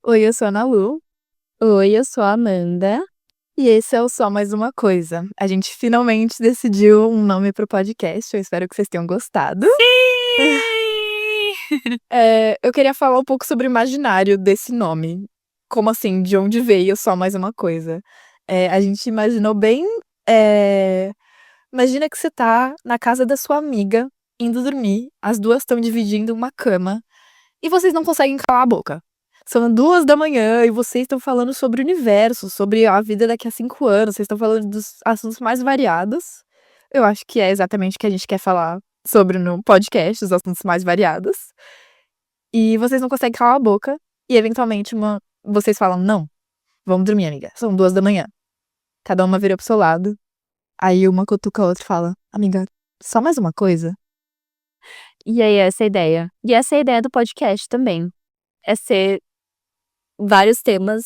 Oi, eu sou a Ana Lu Oi, eu sou a Amanda. e esse é o Só Mais Uma Coisa. A gente finalmente decidiu um nome pro podcast, eu espero que vocês tenham gostado. Sim! Eu queria falar um pouco sobre o imaginário desse nome. Como assim, de onde veio Só Mais Uma Coisa? A gente imaginou bem. é, Imagina que você tá na casa da sua amiga, indo dormir, as duas estão dividindo uma cama e vocês não conseguem calar a boca. São 2 da manhã e vocês estão falando sobre o universo, sobre a vida daqui a 5 anos, vocês estão falando dos assuntos mais variados. Eu acho que é exatamente o que a gente quer falar sobre no podcast, os assuntos mais variados. E vocês não conseguem calar a boca e eventualmente vocês falam: "Não, vamos dormir, amiga. São 2 da manhã." Cada uma vira pro seu lado. Aí uma cutuca a outra e fala: "Amiga, só mais uma coisa?" E aí, essa é a ideia. E essa é a ideia do podcast também. É ser vários temas.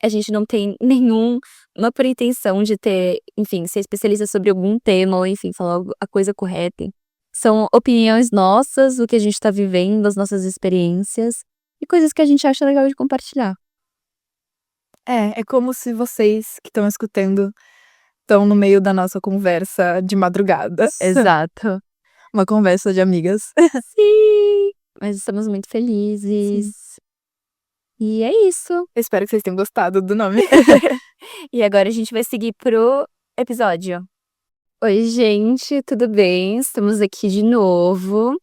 A gente não tem nenhuma pretensão de ter, enfim, ser especialista sobre algum tema ou, enfim, falar a coisa correta. São opiniões nossas, o que a gente tá vivendo, as nossas experiências e coisas que a gente acha legal de compartilhar. É como se vocês que estão escutando estão no meio da nossa conversa de madrugada. Exato. Uma conversa de amigas. Sim! Mas estamos muito Sim. felizes. E é isso. Eu espero que vocês tenham gostado do nome. E agora a gente vai seguir pro episódio. Oi, gente, tudo bem? Estamos aqui de novo.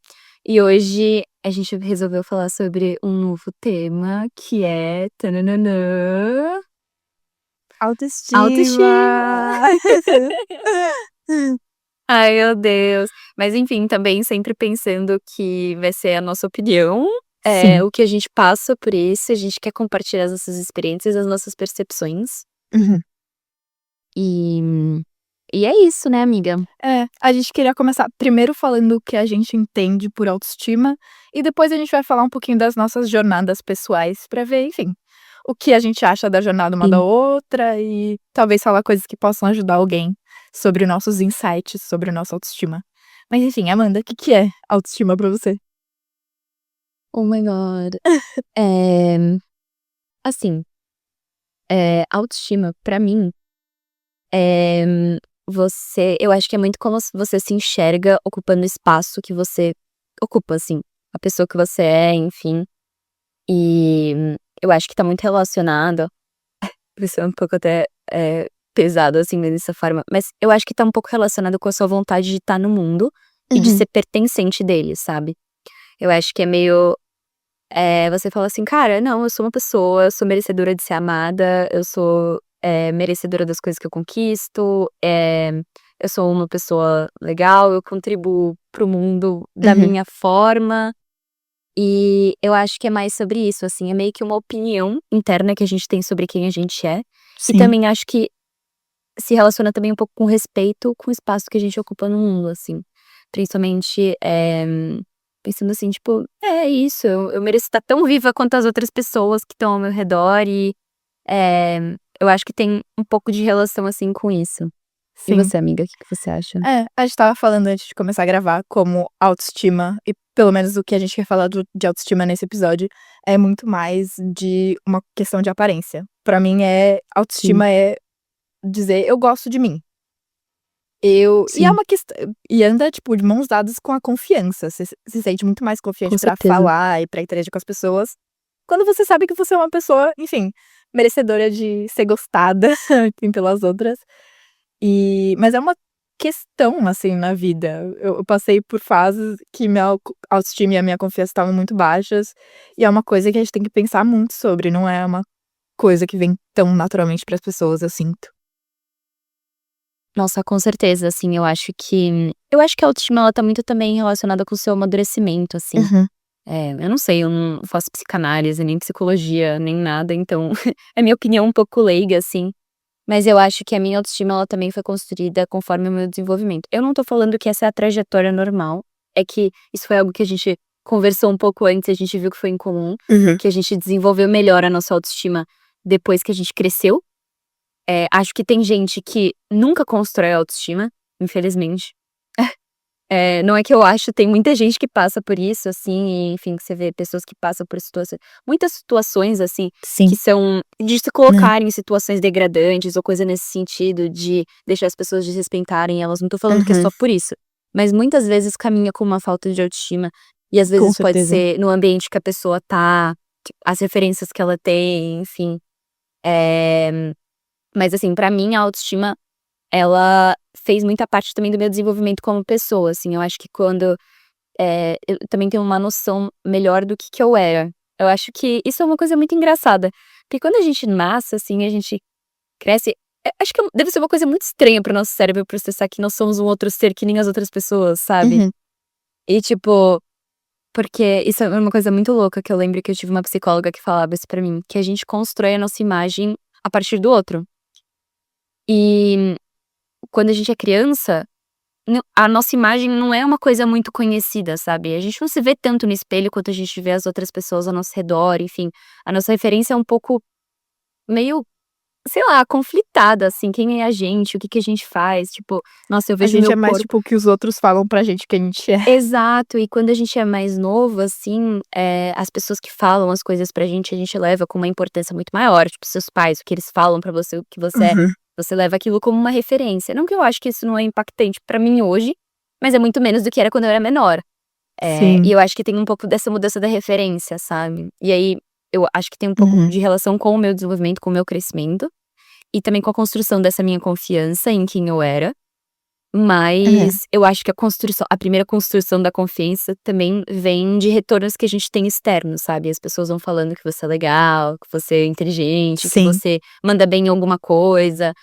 E hoje a gente resolveu falar sobre um novo tema que é tananana, autoestima. Autoestima. Ai, meu Deus. Mas enfim, também sempre pensando que vai ser a nossa opinião, Sim. o que a gente passa por isso, a gente quer compartilhar as nossas experiências, as nossas percepções. Uhum. E e é isso, né, amiga? A gente queria começar primeiro falando o que a gente entende por autoestima e depois a gente vai falar um pouquinho das nossas jornadas pessoais pra ver, enfim, o que a gente acha da jornada uma da Sim. outra e talvez falar coisas que possam ajudar alguém sobre nossos insights sobre nossa autoestima. Mas enfim, Amanda, o que que é autoestima pra você? Oh my God. Eh, assim, autoestima pra mim, eu acho que é muito como se você se enxerga ocupando o espaço que você ocupa, assim, a pessoa que você é, enfim. E eu acho que tá muito relacionado, vai ser um pouco até, pesado, assim, dessa forma, mas eu acho que tá um pouco relacionado com a sua vontade de estar no mundo e de Uhum, ser pertencente dele, sabe. Eu acho que é meio, você fala assim: "Cara, não, eu sou uma pessoa, eu sou merecedora de ser amada, eu sou, merecedora das coisas que eu conquisto, eu sou uma pessoa legal, eu contribuo para o mundo da uhum, minha forma". E eu acho que é mais sobre isso, assim, é meio que uma opinião interna que a gente tem sobre quem a gente é, e sim. também acho que se relaciona também um pouco com respeito com o espaço que a gente ocupa no mundo, assim. Principalmente, pensando assim, tipo, é isso, eu mereço estar tão viva quanto as outras pessoas que estão ao meu redor e, eu acho que tem um pouco de relação, assim, com isso. E Sim. você, amiga, o que que você acha? A gente estava falando antes de começar a gravar como autoestima, e pelo menos o que a gente quer falar de autoestima nesse episódio, é muito mais de uma questão de aparência. Pra mim Sim, autoestima é dizer: "Eu gosto de mim". E é sim, uma questão e anda, tipo, de mãos dadas com a confiança. Você se sente muito mais confiante com pra certeza. falar e pra interagir com as pessoas, quando você sabe que você é uma pessoa, enfim, merecedora de ser gostada, enfim, pelas outras. Mas é uma questão, assim, na vida. Eu passei por fases que minha autoestima e a minha confiança estavam muito baixas, e é uma coisa que a gente tem que pensar muito sobre, não é uma coisa que vem tão naturalmente para as pessoas, eu sinto. Nossa, com certeza, assim, eu acho que a autoestima ela tá muito também relacionada com o seu amadurecimento, assim. Uhum, Eu não sei, eu não faço psicanálise, nem psicologia, nem nada, então é minha opinião um pouco leiga, assim. Mas eu acho que a minha autoestima ela também foi construída conforme o meu desenvolvimento. Eu não tô falando que essa é a trajetória normal, é que isso foi algo que a gente conversou um pouco antes, a gente viu que foi em comum, uhum. que a gente desenvolveu melhor a nossa autoestima depois que a gente cresceu. Acho que tem gente que nunca constrói autoestima, infelizmente. Não é que eu acho, tem muita gente que passa por isso, assim, e, enfim, que você vê pessoas que passam por muitas situações, assim, que Sim. são de se Né. colocarem em situações degradantes ou coisa nesse sentido, de deixar as pessoas desrespeitarem elas. Não tô falando que é Uhum. só por isso, mas muitas vezes caminha com uma falta de autoestima, e às Com vezes pode certeza. ser no ambiente que a pessoa tá, as referências que ela tem, enfim. Mas assim, pra mim a autoestima, ela fez muita parte também do meu desenvolvimento como pessoa, assim. Eu acho que quando eu também tenho uma noção melhor do que eu era. Eu acho que isso é uma coisa muito engraçada, porque quando a gente nasce, assim, a gente cresce, acho que deve ser uma coisa muito estranha para o nosso cérebro processar que nós somos um outro ser que nem as outras pessoas, sabe. Uhum. E tipo, porque isso é uma coisa muito louca, que eu lembro que eu tive uma psicóloga que falava isso pra mim, que a gente constrói a nossa imagem a partir do outro. E quando a gente é criança, a nossa imagem não é uma coisa muito conhecida, sabe. A gente não se vê tanto no espelho quanto a gente vê as outras pessoas ao nosso redor, enfim. A nossa referência é um pouco meio, sei lá, conflitada, assim, quem é a gente, o que que a gente faz, tipo, nossa, eu A vejo gente meu é mais, corpo. tipo, o que os outros falam pra gente que a gente é. Exato, e quando a gente é mais novo, assim, as pessoas que falam as coisas pra gente, a gente leva com uma importância muito maior, tipo, seus pais, o que eles falam pra você, o que você é, Uhum. você leva aquilo como uma referência. Não que eu acho que isso não é impactante pra mim hoje, mas é muito menos do que era quando eu era menor. E Sim. eu acho que tem um pouco dessa mudança da referência, sabe. E aí, eu acho que tem um pouco Uhum. de relação com o meu desenvolvimento, com o meu crescimento, e também com a construção dessa minha confiança em quem eu era. É. Mas eu acho que a primeira construção da confiança também vem de retornos que a gente tem externos, sabe. As pessoas vão falando que você é legal, que você é inteligente, que Sim. você manda bem em alguma coisa,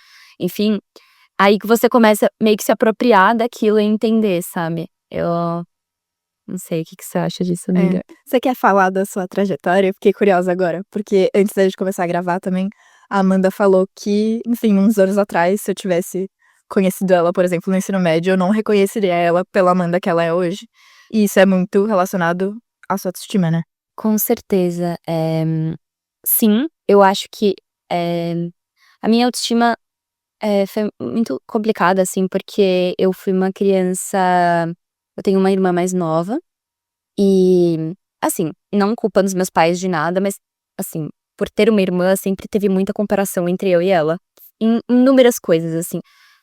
enfim. Aí que você começa meio que se apropriar daquilo e entender, sabe. Eu não sei, o que que você acha disso, É. amiga? Você quer falar da sua trajetória? Eu fiquei curiosa agora, porque antes da gente começar a gravar também, a Amanda falou que, enfim, uns anos atrás, se eu tivesse conhecido ela, por exemplo, no ensino médio, eu não reconheceria ela pela Amanda que ela é hoje. E isso é muito relacionado à sua autoestima, né? Com certeza. Sim, eu acho que, a minha autoestima, foi muito complicada, assim, porque eu fui uma criança, eu tenho uma irmã mais nova e, assim, não culpando os meus pais de nada, mas, assim, por ter uma irmã, sempre teve muita comparação entre eu e ela, em inúmeras coisas, assim.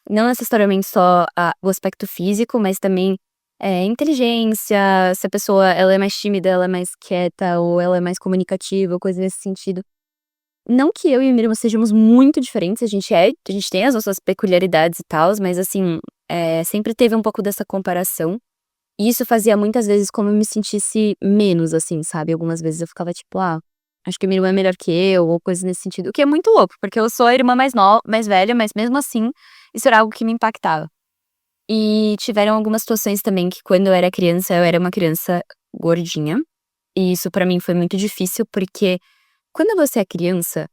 Não necessariamente só o aspecto físico, mas também, inteligência, se a pessoa ela é mais tímida, ela é mais quieta, ou ela é mais comunicativa, coisa nesse sentido. Não que eu e minha irmã sejamos muito diferentes, a gente tem as nossas peculiaridades e tals, mas assim, sempre teve um pouco dessa comparação, e isso fazia muitas vezes como eu me sentisse menos, assim, sabe. Algumas vezes eu ficava tipo: "Ah, acho que minha irmã é melhor que eu", ou coisa nesse sentido, o que é muito louco, porque eu sou a irmã mais velha, mas mesmo assim, isso era algo que me impactava. E tiveram algumas situações também que quando eu era criança, eu era uma criança gordinha, e isso pra mim foi muito difícil, porque quando você é criança,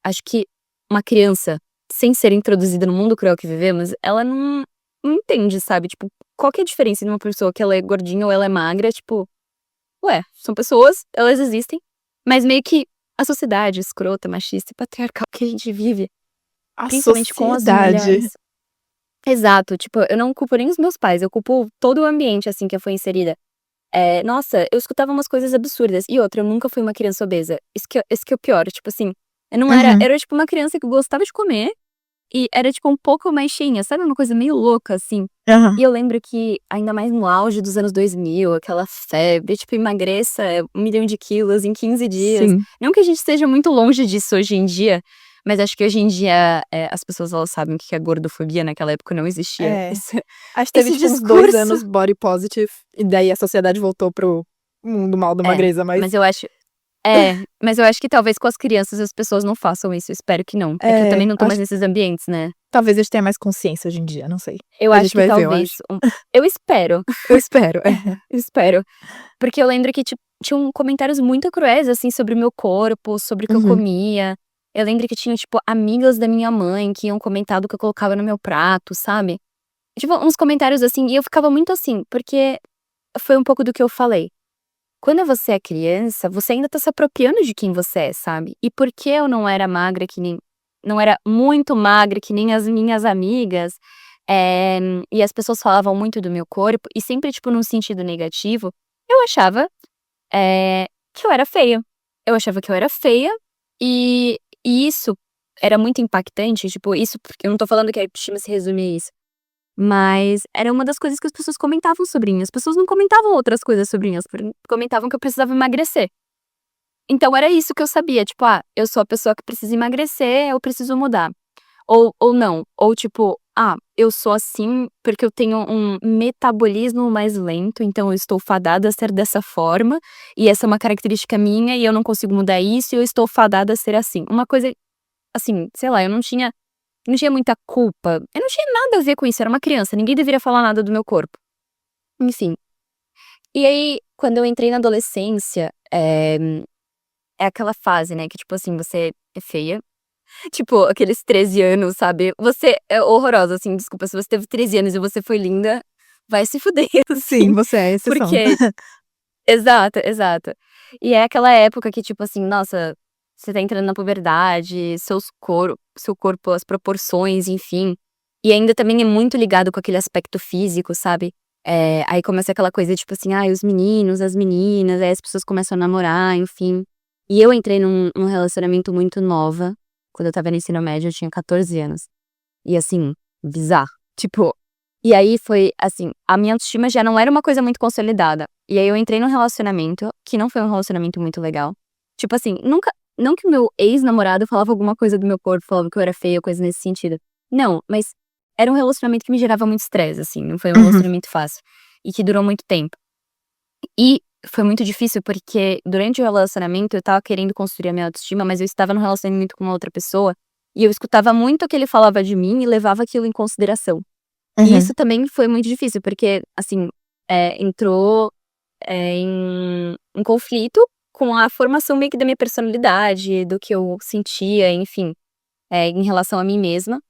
acho que uma criança, sem ser introduzida no mundo cruel que vivemos, ela não entende, sabe, tipo, qual que é a diferença de uma pessoa que ela é gordinha ou ela é magra, tipo, ué, são pessoas, elas existem, mas meio que a sociedade escrota, machista e patriarcal que a gente vive, A principalmente com as sociedade. mulheres. Exato, tipo, eu não culpo nem os meus pais, eu culpo todo o ambiente, assim, que eu fui inserida. Nossa, eu escutava umas coisas absurdas. E outra, eu nunca fui uma criança obesa. Isso que é o pior, tipo assim, eu não era Uhum. era tipo uma criança que gostava de comer e era tipo um pouco mais cheinha, sabe uma coisa meio louca, assim? Aham. E eu lembro que, ainda mais no auge dos anos 2000, aquela febre, tipo, emagreça 1 milhão de quilos em 15 dias. Sim. Não que a gente esteja muito longe disso hoje em dia, mas acho que hoje em dia, as pessoas elas sabem o que é gordofobia, naquela época não existia É. esse Acho que teve, esse tipo, uns 2 discurso. anos body positive, e daí a sociedade voltou pro mundo mal da É, magreza, mas mas eu acho que talvez com as crianças as pessoas não façam isso, eu espero que não. É que eu também não tô acho mais nesses ambientes, né. talvez a gente tenha mais consciência hoje em dia, não sei. Eu A acho gente que vai ver, eu talvez acho. eu espero, eu espero, eu espero. Porque eu lembro que tinham comentários muito cruéis, assim, sobre o meu corpo, sobre o que eu Uhum. comia. Eu lembro que tinham, tipo, amigas da minha mãe que iam comentar do que eu colocava no meu prato, sabe. Tipo, uns comentários assim, e eu ficava muito assim, porque foi um pouco do que eu falei. Quando você é criança, você ainda tá se apropriando de quem você é, sabe. E porque eu não era magra que nem não era muito magra que nem as minhas amigas, E as pessoas falavam muito do meu corpo, e sempre, tipo, num sentido negativo, eu achava que eu era feia. Eu achava que eu era feia, e isso era muito impactante, tipo, isso porque eu não tô falando que a autoestima se resume a isso, mas era uma das coisas que as pessoas comentavam sobre mim. As pessoas não comentavam outras coisas sobre mim, elas comentavam que eu precisava emagrecer. Então era isso que eu sabia, tipo, eu sou a pessoa que precisa emagrecer, eu preciso mudar. Ou não, ou tipo, eu sou assim porque eu tenho um metabolismo mais lento, então eu estou fadada a ser dessa forma, e essa é uma característica minha e eu não consigo mudar isso e eu estou fadada a ser assim. Uma coisa, assim, sei lá, eu não tinha muita culpa, eu não tinha nada a ver com isso, era uma criança, ninguém deveria falar nada do meu corpo. Enfim. E aí, quando eu entrei na adolescência, é aquela fase, né, que tipo assim, você é feia. Tipo, aqueles 13 anos, sabe? Você é horrorosa, assim, desculpa, se você teve 13 anos e você foi linda, vai se fuder, Sim, assim, você é a exceção. porque exato, exato. E é aquela época que, tipo assim, nossa, você tá entrando na puberdade, seu corpo, as proporções, enfim. E ainda também é muito ligado com aquele aspecto físico, sabe? Aí começa aquela coisa, tipo assim, os meninos, as meninas, aí as pessoas começam a namorar, enfim. E eu entrei num relacionamento muito nova. Quando eu estava no ensino médio, eu tinha 14 anos. E assim, bizarro. Tipo, e aí foi assim, a minha autoestima já não era uma coisa muito consolidada. E aí eu entrei num relacionamento que não foi um relacionamento muito legal. Tipo assim, nunca, não que o meu ex-namorado falava alguma coisa do meu corpo, falava que eu era feia, coisa nesse sentido. Não, mas era um relacionamento que me gerava muito estresse, assim, não foi um Uhum. relacionamento fácil. E que durou muito tempo. E foi muito difícil porque durante o relacionamento eu estava querendo construir a minha autoestima, mas eu estava num relacionamento com uma outra pessoa, e eu escutava muito o que ele falava de mim e levava aquilo em consideração. E Uhum. isso também foi muito difícil, porque, assim, entrou, em um conflito com a formação meio que da minha personalidade, do que eu sentia, enfim, em relação a mim mesma,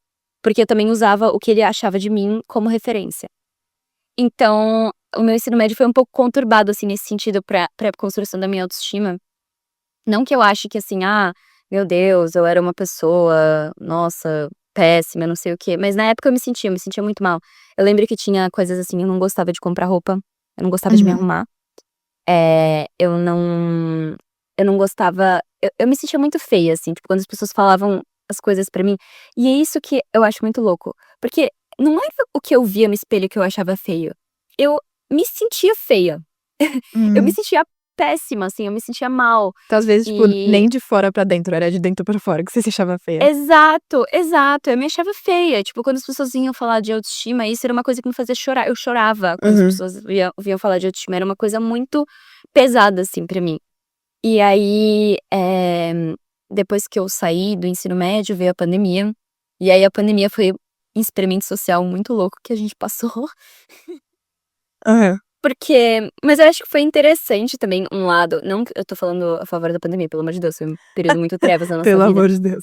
porque eu também usava o que ele achava de mim como referência. Então, o meu ensino médio foi um pouco conturbado, assim, nesse sentido pra construção da minha autoestima. Não que eu ache que assim, meu Deus, eu era uma pessoa, nossa, péssima, não sei o quê, mas na época eu me sentia muito mal. Eu lembro que tinha coisas assim, eu não gostava de comprar roupa, eu não gostava de me Uhum. arrumar, eu não gostava, eu me sentia muito feia, assim, tipo, quando as pessoas falavam as coisas pra mim, e é isso que eu acho muito louco, porque não era o que eu via no espelho que eu achava feio, eu me sentia feia, eu me Hum. sentia péssima, assim, eu me sentia mal, Então, às vezes, tipo, e nem de fora pra dentro, era de dentro pra fora que você se achava feia. exato, exato, eu me achava feia, tipo, quando as pessoas vinham falar de autoestima, isso era uma coisa que me fazia chorar, eu chorava quando as Uhum. pessoas vinham falar de autoestima, era uma coisa muito pesada, assim, pra mim. E aí, depois que eu saí do ensino médio, veio a pandemia, e aí a pandemia foi um experimento social muito louco que a gente passou, Aham. mas eu acho que foi interessante também um lado, não que eu tô falando a favor da pandemia, pelo amor de Deus, foi um período muito trevas na nossa Pelo vida. amor de Deus.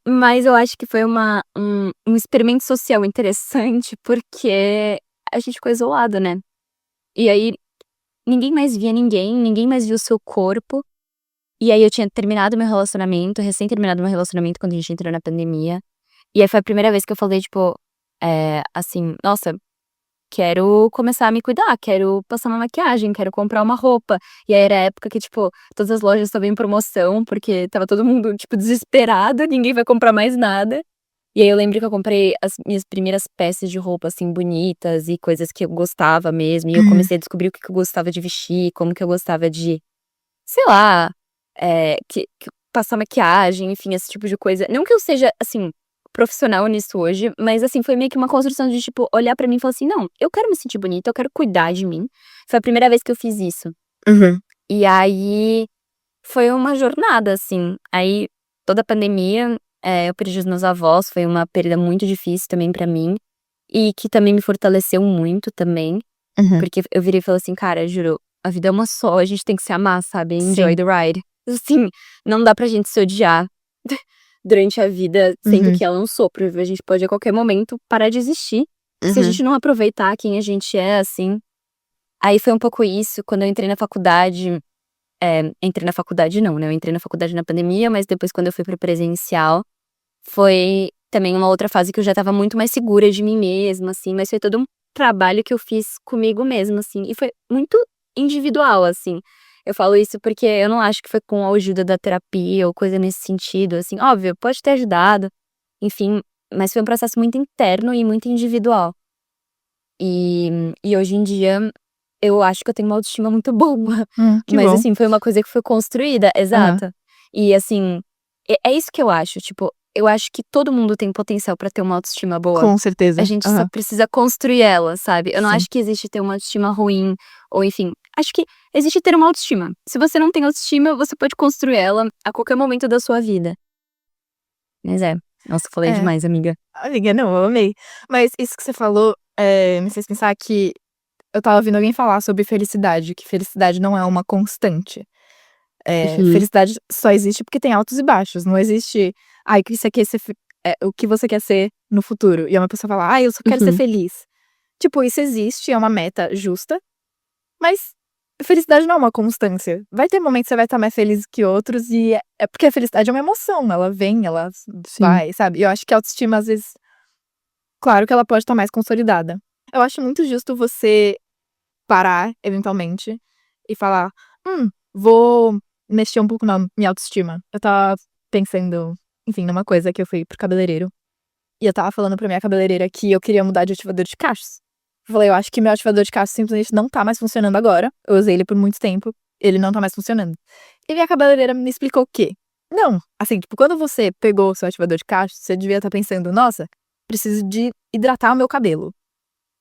Mas eu acho que foi um experimento social interessante, porque a gente ficou isolado, né. E aí, ninguém mais via ninguém, ninguém mais via o seu corpo. E aí eu tinha terminado meu relacionamento, recém terminado meu relacionamento quando a gente entrou na pandemia. E aí foi a primeira vez que eu falei, tipo, assim: "Nossa, quero começar a me cuidar, quero passar uma maquiagem, quero comprar uma roupa". E aí era a época que, tipo, todas as lojas estavam em promoção, porque estava todo mundo, tipo, desesperado, ninguém vai comprar mais nada. E aí eu lembro que eu comprei as minhas primeiras peças de roupa, assim, bonitas e coisas que eu gostava mesmo, e eu Uhum. comecei a descobrir o que que eu gostava de vestir, como que eu gostava de, sei lá, que passar maquiagem, enfim, esse tipo de coisa. Não que eu seja, assim, profissional nisso hoje, mas, assim, foi meio que uma construção de, tipo, olhar pra mim e falar assim: "Não, eu quero me sentir bonita, eu quero cuidar de mim". Foi a primeira vez que eu fiz isso. Uhum. E aí foi uma jornada, assim. Aí, toda a pandemia, eu perdi os meus avós, foi uma perda muito difícil também pra mim, e que também me fortaleceu muito também, Uhum. porque eu virei e falei assim: "Cara, juro, a vida é uma só, a gente tem que se amar, sabe, enjoy Sim. the ride". Assim, não dá pra gente se odiar durante a vida, sendo Uhum. que ela é um sopro, a gente pode a qualquer momento parar de existir, se a Uhum. gente não aproveitar quem a gente é, assim. Aí foi um pouco isso, quando eu entrei na faculdade não, né, eu entrei na faculdade na pandemia, mas depois quando eu fui para o presencial, foi também uma outra fase que eu já estava muito mais segura de mim mesma, assim, mas foi todo um trabalho que eu fiz comigo mesma, assim, e foi muito individual, assim. Eu falo isso porque eu não acho que foi com a ajuda da terapia ou coisa nesse sentido, assim, óbvio, pode ter ajudado, enfim, mas foi um processo muito interno e muito individual. E hoje em dia eu acho que eu tenho uma autoestima muito boa, Que mas bom. assim, foi uma coisa que foi construída, Aham. exato. E assim, é isso que eu acho, tipo, eu acho que todo mundo tem potencial pra ter uma autoestima boa. Com A certeza. gente só Aham. precisa construir ela, sabe. Eu não Sim. acho que existe ter uma autoestima ruim, ou enfim, acho que existe ter uma autoestima. Se você não tem autoestima, você pode construir ela a qualquer momento da sua vida. Mas é. Nossa, falei É. demais, amiga. Amiga, não, eu amei. Mas isso que você falou, me fez pensar que eu estava ouvindo alguém falar sobre felicidade, que felicidade não é uma constante. Uhum, Felicidade só existe porque tem altos e baixos, não existe: "Ai, o que você quer ser o que você quer ser no futuro", e uma pessoa fala: "Ai, eu só quero ser uhum. feliz". Tipo, isso existe, é uma meta justa, mas felicidade não é uma constância. Vai ter momentos que você vai estar mais feliz que outros e é porque a felicidade é uma emoção, ela vem, ela Sim. vai, sabe. E eu acho que a autoestima, às vezes, claro que ela pode estar mais consolidada. Eu acho muito justo você parar, eventualmente, e falar: vou mexer um pouco na minha autoestima". Eu estava pensando, enfim, numa coisa que eu fui para o cabeleireiro, e eu estava falando pra minha cabeleireira que eu queria mudar de ativador de cachos. Eu falei: "Eu acho que meu ativador de cachos simplesmente não tá mais funcionando agora, eu usei ele por muito tempo, ele não tá mais funcionando". E minha cabeleireira me explicou que: "Não, assim, tipo, quando você pegou o seu ativador de cachos, você devia estar pensando: 'Nossa, preciso de hidratar o meu cabelo'".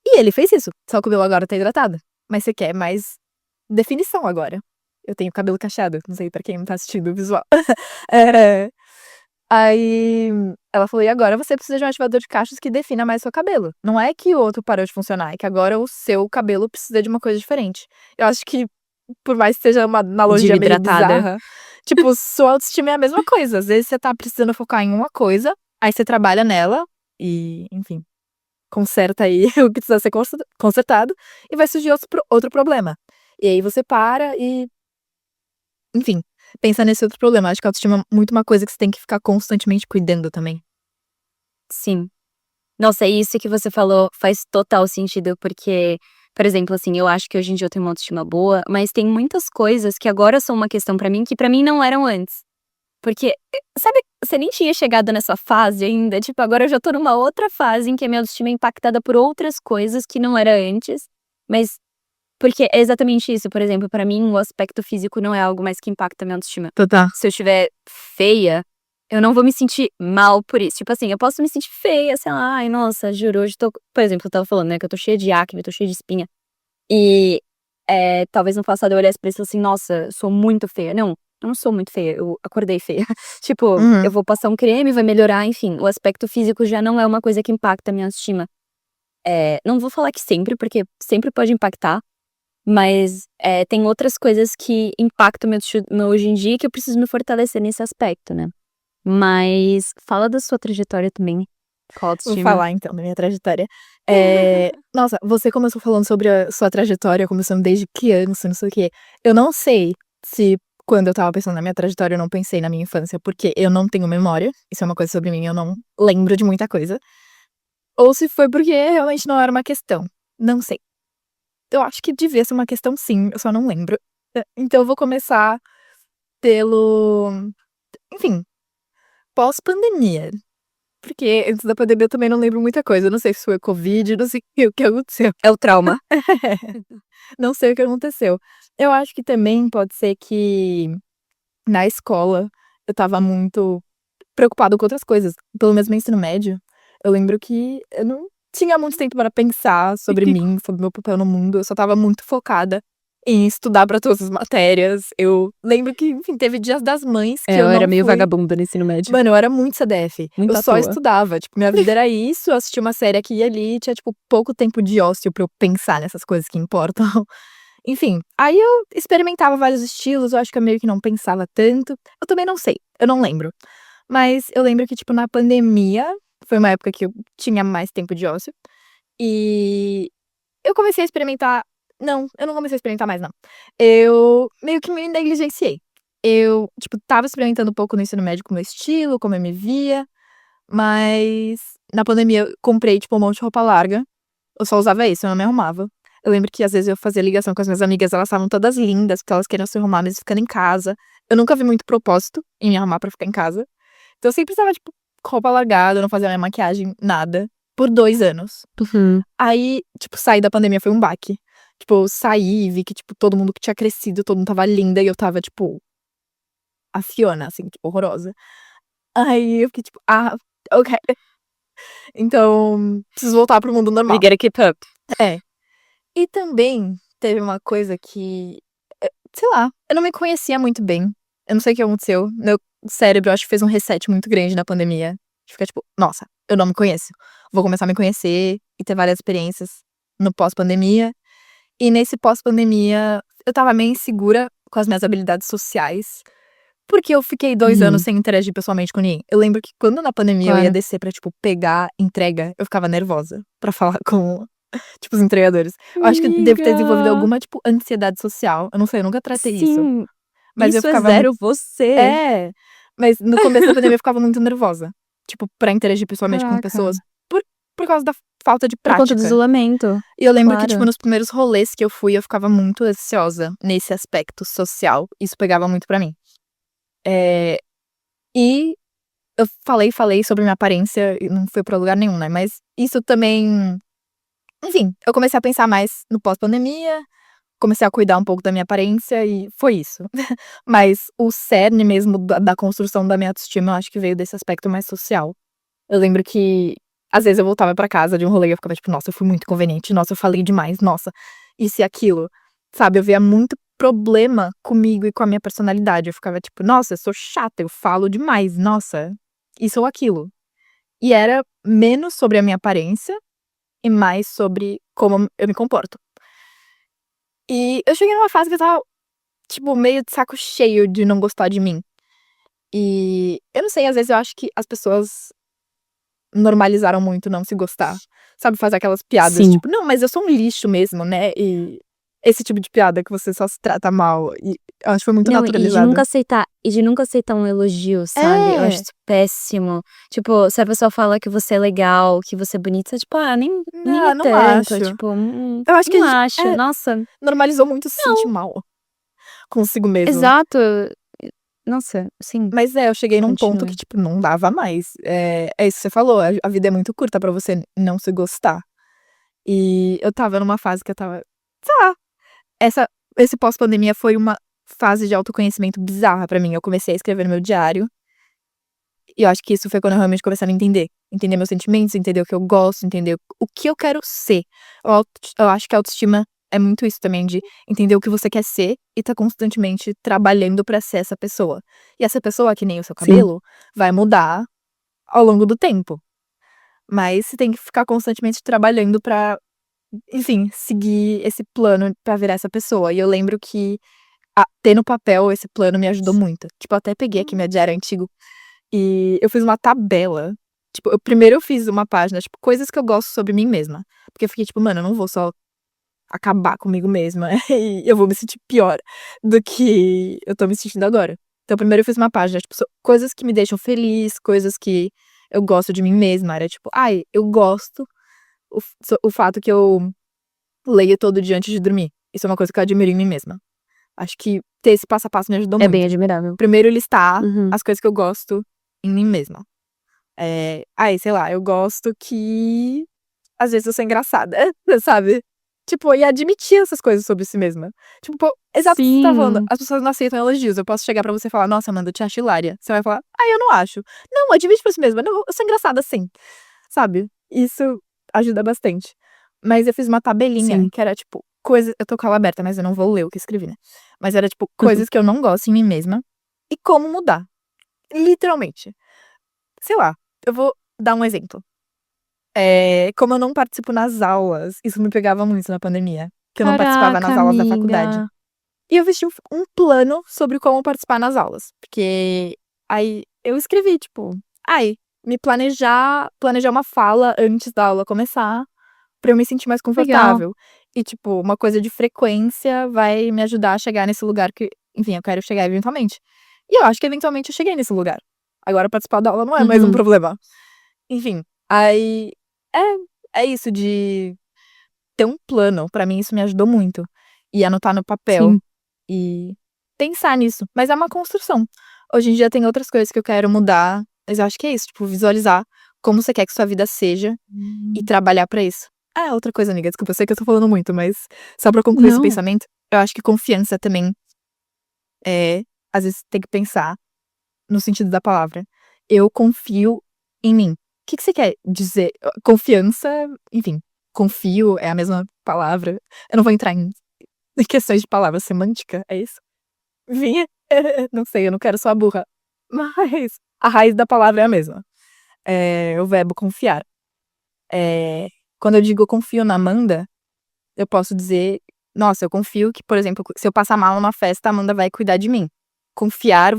E ele fez isso, só o cabelo agora tá hidratado, mas você quer mais definição agora. Eu tenho cabelo cacheado, não sei pra quem não tá assistindo o visual. Eh, aí ela falou: "E agora você precisa de um ativador de cachos que defina mais seu cabelo. Não é que o outro parou de funcionar, é que agora o seu cabelo precisa de uma coisa diferente". Eu acho que, por mais que seja uma analogia meio Desidratada. bizarra, tipo, sua autoestima é a mesma coisa. Às vezes você tá precisando focar em uma coisa, aí você trabalha nela e, enfim, conserta aí o que precisa ser consertado, e vai surgir outro problema. E aí você para e, enfim, pensa nesse outro problema. Acho que a autoestima é muito uma coisa que você tem que ficar constantemente cuidando também. Sim. Nossa, isso que você falou faz total sentido, porque, por exemplo, assim, eu acho que hoje em dia eu tenho uma autoestima boa, mas tem muitas coisas que agora são uma questão pra mim, que pra mim não eram antes. Porque, sabe, você nem tinha chegado nessa fase ainda, tipo, agora eu já tô numa outra fase em que a minha autoestima é impactada por outras coisas que não era antes, mas porque é exatamente isso, por exemplo, pra mim o aspecto físico não é algo mais que impacta a minha autoestima. Total. Se eu estiver feia, eu não vou me sentir mal por isso. Tipo assim, eu posso me sentir feia, sei lá, ai, nossa, juro, hoje tô. Por exemplo, eu tava falando, né, que eu tô cheia de acne, eu tô cheia de espinha. E talvez no passado eu olhasse pra isso e falasse assim, nossa, eu sou muito feia. Não, eu não sou muito feia, eu acordei feia. Tipo, eu Uhum. vou passar um creme, vai melhorar, enfim. O aspecto físico já não é uma coisa que impacta a minha autoestima. Não vou falar que sempre, porque sempre pode impactar. Mas, tem outras coisas que impactam meu hoje em dia que eu preciso me fortalecer nesse aspecto, né. Mas fala da sua trajetória também com a Vou autoestima. falar então da minha trajetória. Nossa, você começou falando sobre a sua trajetória, começando desde criança, não sei o quê. Eu não sei se quando eu estava pensando na minha trajetória eu não pensei na minha infância, porque eu não tenho memória, isso é uma coisa sobre mim, eu não lembro de muita coisa, ou se foi porque realmente não era uma questão, não sei. Eu acho que devia ser uma questão sim, eu só não lembro. Então eu vou começar pelo enfim, pós-pandemia, porque antes da pandemia eu também não lembro muita coisa, eu não sei se foi covid, não sei o que aconteceu. É o trauma. Não sei o que aconteceu. Eu acho que também pode ser que na escola eu estava muito preocupado com outras coisas, pelo menos no ensino médio, eu lembro que eu não tinha muito tempo para pensar sobre mim, sobre meu papel no mundo, eu só estava muito focada em estudar para todas as matérias. Eu lembro que, enfim, teve dias das mães que eu Eu era não meio fui. vagabunda no ensino médio, Mano, eu era muito CDF, eu muito à só toa. estudava, tipo, minha vida era isso, eu assistia uma série aqui e ali, tinha, tipo, pouco tempo de ócio pra eu pensar nessas coisas que importam. Enfim, aí eu experimentava vários estilos, eu acho que eu meio que não pensava tanto. Eu também não sei, eu não lembro. Mas eu lembro que, tipo, na pandemia, foi uma época que eu tinha mais tempo de ócio, e eu comecei a experimentar. Não, eu não comecei a experimentar mais não. Eu meio que me negligenciei. Eu, tipo, estava experimentando um pouco no ensino médio com o meu estilo, como eu me via, Mas na pandemia eu comprei, tipo, um monte de roupa larga. Eu só usava isso, eu não me arrumava. Eu lembro que às vezes eu fazia ligação com as minhas amigas, elas estavam todas lindas, porque elas queriam se arrumar, mesmo ficando em casa. Eu nunca vi muito propósito em me arrumar pra ficar em casa. Então eu sempre estava, tipo, com roupa largada, eu não fazia minha maquiagem, nada. Por 2 anos. Uhum. Aí, tipo, sair da pandemia foi um baque. Tipo, eu saí e vi que, tipo, todo mundo que tinha crescido, todo mundo tava linda e eu tava, tipo, a Fiona, assim, tipo, horrorosa. Aí eu fiquei, tipo, ok. Então, preciso voltar pro mundo We normal. gotta keep up. É. E também teve uma coisa que, sei lá, eu não me conhecia muito bem. Eu não sei o que aconteceu. Meu cérebro, eu acho que fez um reset muito grande na pandemia. Fica tipo, nossa, eu não me conheço. Vou começar a me conhecer e ter várias experiências no pós-pandemia. E nesse pós-pandemia, eu tava meio insegura com as minhas habilidades sociais. Porque eu fiquei 2 anos Uhum. sem interagir pessoalmente com ninguém. Eu lembro que quando na pandemia eu ia Claro. descer pra, tipo, pegar entrega, eu ficava nervosa pra falar com, tipo, os entregadores. Eu acho que eu devo ter desenvolvido Amiga. alguma, tipo, ansiedade social. Eu não sei, eu nunca tratei isso. Sim, Mas eu isso é ficava muito. zero você. É. Mas no começo da pandemia eu ficava muito nervosa. Tipo, pra interagir pessoalmente com Caraca. pessoas. Por causa da falta de Por conta do prática. isolamento. E eu lembro que, tipo, Claro. nos primeiros rolês que eu fui, eu ficava muito ansiosa nesse aspecto social. Isso pegava muito pra mim. E eu falei sobre minha aparência e não fui pra lugar nenhum, né? Mas isso também. Enfim, eu comecei a pensar mais no pós-pandemia, comecei a cuidar um pouco da minha aparência e foi isso. Mas o cerne mesmo da construção da minha autoestima, eu acho que veio desse aspecto mais social. Eu lembro que às vezes eu voltava pra casa de um rolê e eu ficava tipo, nossa, eu fui muito inconveniente, nossa, eu falei demais, nossa, isso e aquilo. Sabe, eu via muito problema comigo e com a minha personalidade. Eu ficava tipo, nossa, eu sou chata, eu falo demais, nossa, isso ou aquilo. E era menos sobre a minha aparência e mais sobre como eu me comporto. E eu cheguei numa fase que eu tava, tipo, meio de saco cheio de não gostar de mim. E eu não sei, às vezes eu acho que as pessoas normalizaram muito não se gostar. Sabe, fazer aquelas piadas, Sim. tipo, não, mas eu sou um lixo mesmo, né? E esse tipo de piada que você só se trata mal. E eu acho que foi muito Não, e naturalizado. de nunca aceitar um elogio, sabe? Eu acho É, isso péssimo. Tipo, se a pessoa fala que você é legal, que você é bonita, tipo, nem é não tanto. acho. Tipo, Eu acho que a não gente acho. Nossa, normalizou muito se sentir não. mal consigo mesmo. Exato. Nossa, sim, Mas eu cheguei num ponto que, continue. tipo, não dava mais. É isso que você falou, a vida é muito curta pra você não se gostar. E eu tava numa fase que eu tava, sei lá, esse pós-pandemia foi uma fase de autoconhecimento bizarra pra mim. Eu comecei a escrever no meu diário, e eu acho que isso foi quando eu realmente comecei a entender meus sentimentos, entender o que eu gosto, entender o que eu quero ser. Eu acho que a autoestima é muito isso também, de entender o que você quer ser e tá constantemente trabalhando pra ser essa pessoa. E essa pessoa, que nem o seu Sim. cabelo, vai mudar ao longo do tempo. Mas você tem que ficar constantemente trabalhando pra, enfim, seguir esse plano pra virar essa pessoa. E eu lembro que ter no papel esse plano me ajudou muito. Tipo, eu até peguei aqui meu diário antigo e eu fiz uma tabela. Tipo, primeiro eu fiz uma página, tipo, coisas que eu gosto sobre mim mesma. Porque eu fiquei tipo, mano, eu não vou só acabar comigo mesma e eu vou me sentir pior do que eu tô me sentindo agora. Então, primeiro eu fiz uma página, tipo, coisas que me deixam feliz, coisas que eu gosto de mim mesma. Era tipo, ai, eu gosto o fato que eu leio todo dia antes de dormir. Isso é uma coisa que eu admiro em mim mesma. Acho que ter esse passo a passo me ajudou É bem muito. admirável. Primeiro listar Uhum. as coisas que eu gosto em mim mesma. Sei lá, eu gosto que às vezes eu sou engraçada, sabe? Tipo, e admitir essas coisas sobre si mesma. Tipo, pô, exato o que você tá falando. Sim. As pessoas não aceitam elogios. Eu posso chegar pra você e falar, nossa, Amanda, eu te acho hilária. Você vai falar, eu não acho. Não, admite pra si mesma. Não, eu sou engraçada sim. Sabe? Isso ajuda bastante. Mas eu fiz uma tabelinha Sim. que era, tipo, coisas. Eu tô com ela aberta, mas eu não vou ler o que escrevi, né? Mas era, tipo, Uhum. coisas que eu não gosto em mim mesma e como mudar. Literalmente. Sei lá, eu vou dar um exemplo. Como eu não participo nas aulas, isso me pegava muito na pandemia. Que eu não participava Caraca, nas aulas da faculdade. amiga. E eu vesti um plano sobre como participar nas aulas. Porque aí eu escrevi, tipo, me planejar uma fala antes da aula começar, pra eu me sentir mais Legal. confortável. E, tipo, uma coisa de frequência vai me ajudar a chegar nesse lugar que, enfim, eu quero chegar eventualmente. E eu acho que eventualmente eu cheguei nesse lugar. Agora participar da aula não é mais um Uhum. problema. Enfim, aí é isso de ter um plano. Pra mim isso me ajudou muito. E anotar no papel Sim. e pensar nisso. Mas é uma construção. Hoje em dia tem outras coisas que eu quero mudar, mas eu acho que é isso, tipo, visualizar como você quer que sua vida seja e trabalhar pra isso. Ah, outra coisa, amiga, desculpa, eu sei que eu tô falando muito, mas só pra concluir esse Não. pensamento, eu acho que confiança também às vezes tem que pensar no sentido da palavra. Eu confio em mim. O que que você quer dizer? Confiança, enfim, confio é a mesma palavra. Eu não vou entrar em questões de palavra semântica, é isso? Vinha? Não sei, eu não quero ser a burra. Mas a raiz da palavra é a mesma. O verbo confiar. Quando eu digo eu confio na Amanda, eu posso dizer, nossa, eu confio que, por exemplo, se eu passar mal numa festa, a Amanda vai cuidar de mim. Confiar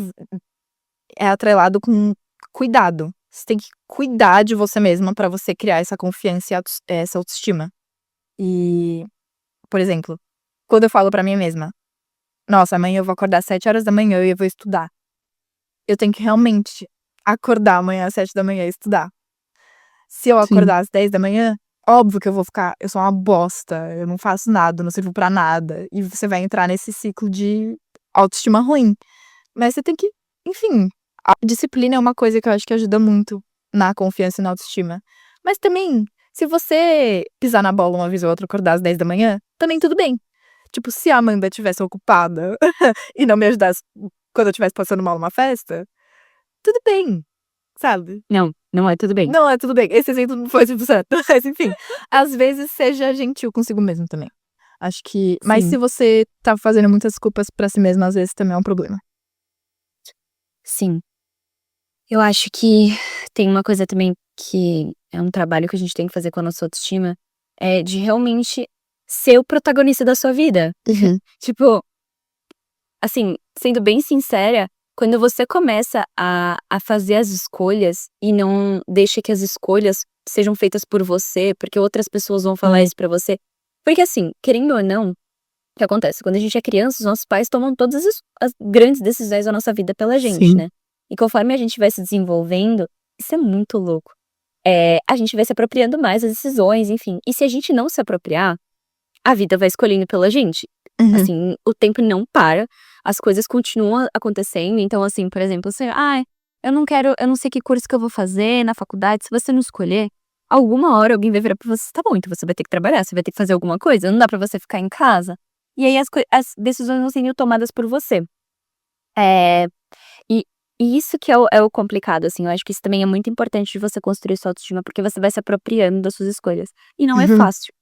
é atrelado com cuidado. Você tem que cuidar de você mesma pra você criar essa confiança e essa autoestima. E, por exemplo, quando eu falo pra mim mesma, nossa, amanhã eu vou acordar às 7 horas da manhã e eu vou estudar. Eu tenho que realmente acordar amanhã às 7 da manhã e estudar. Se eu Sim. acordar às 10 da manhã, óbvio que eu sou uma bosta, eu não faço nada, não sirvo pra nada. E você vai entrar nesse ciclo de autoestima ruim. Mas você tem que, enfim, a disciplina é uma coisa que eu acho que ajuda muito na confiança e na autoestima. Mas também, se você pisar na bola uma vez ou outra, acordar às 10 da manhã, também tudo bem. Tipo, se a Amanda tivesse ocupada e não me ajudasse quando eu estivesse passando mal numa festa, tudo bem, sabe? Não, não é tudo bem. Não, é tudo bem. Esse exemplo não foi 100%, mas enfim. Às vezes seja gentil consigo mesmo também. Acho que. Mas se Sim, você tá fazendo muitas culpas pra si mesma, às vezes também é um problema. sim. Eu acho que tem uma coisa também que é um trabalho que a gente tem que fazer com a nossa autoestima, é de realmente ser o protagonista da sua vida. Uhum. Tipo, assim, sendo bem sincera, quando você começa a fazer as escolhas e não deixa que as escolhas sejam feitas por você, porque outras pessoas vão falar Hum. isso pra você. Porque assim, querendo ou não, o que acontece? Quando a gente é criança, os nossos pais tomam todas as grandes decisões da nossa vida pela gente, Sim. né? E conforme a gente vai se desenvolvendo, isso é muito louco. A gente vai se apropriando mais das decisões, enfim. E se a gente não se apropriar, a vida vai escolhendo pela gente. Uhum. Assim, o tempo não para, as coisas continuam acontecendo. Então, assim, por exemplo, você, eu não sei que curso que eu vou fazer na faculdade. Se você não escolher, alguma hora alguém vai virar pra você, tá bom, então você vai ter que trabalhar, você vai ter que fazer alguma coisa, não dá pra você ficar em casa. E aí as decisões vão sendo tomadas por você. É, e, e isso que é o complicado, assim, eu acho que isso também é muito importante de você construir sua autoestima, porque você vai se apropriando das suas escolhas. E não é Uhum. fácil.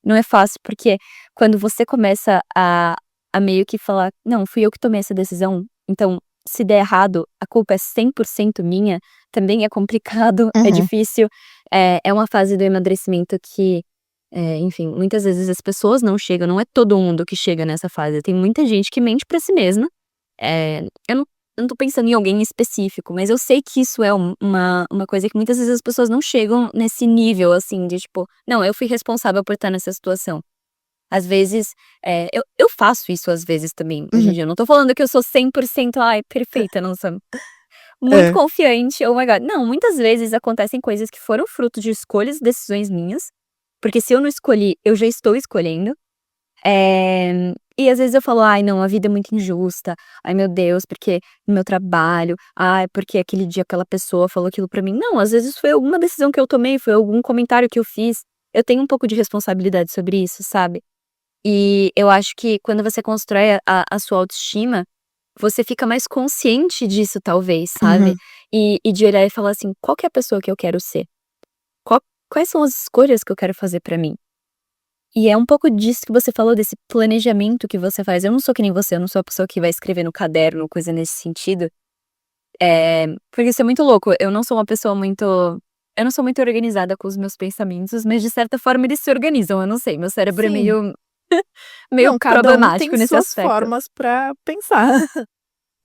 Não é fácil, porque quando você começa a meio que falar, não, fui eu que tomei essa decisão, então se der errado, a culpa é 100% minha, também é complicado, é Uhum. difícil. É uma fase do amadurecimento que, enfim, muitas vezes as pessoas não chegam, não é todo mundo que chega nessa fase. Tem muita gente que mente pra si mesma. Eu não tô pensando em alguém específico, mas eu sei que isso é uma coisa que muitas vezes as pessoas não chegam nesse nível, assim, de tipo, não, eu fui responsável por estar nessa situação. Às vezes, eu faço isso às vezes também, hoje em Uhum. dia. Eu não tô falando que eu sou 100% ai, perfeita, não sou muito É. confiante, oh my God. Não, muitas vezes acontecem coisas que foram fruto de escolhas, decisões minhas, porque se eu não escolhi, eu já estou escolhendo. E às vezes eu falo: "Ai não, a vida é muito injusta. Ai meu Deus, porque no meu trabalho, ai porque aquele dia aquela pessoa falou aquilo pra mim". Não, às vezes foi alguma decisão que eu tomei, foi algum comentário que eu fiz. Eu tenho um pouco de responsabilidade sobre isso, sabe. E eu acho que quando você constrói a sua autoestima, você fica mais consciente disso talvez, sabe. Uhum. E de olhar e falar assim: "Qual que é a pessoa que eu quero ser? Qual Quais são as escolhas que eu quero fazer pra mim?". E é um pouco disso que você falou, desse planejamento que você faz. Eu não sou que nem você, eu não sou a pessoa que vai escrever no caderno, coisa nesse sentido. Porque isso é muito louco, eu não sou muito organizada com os meus pensamentos, mas de certa forma eles se organizam, eu não sei, meu cérebro é Sim. meio Não, cada um tem problemático nesse suas aspecto. formas pra pensar.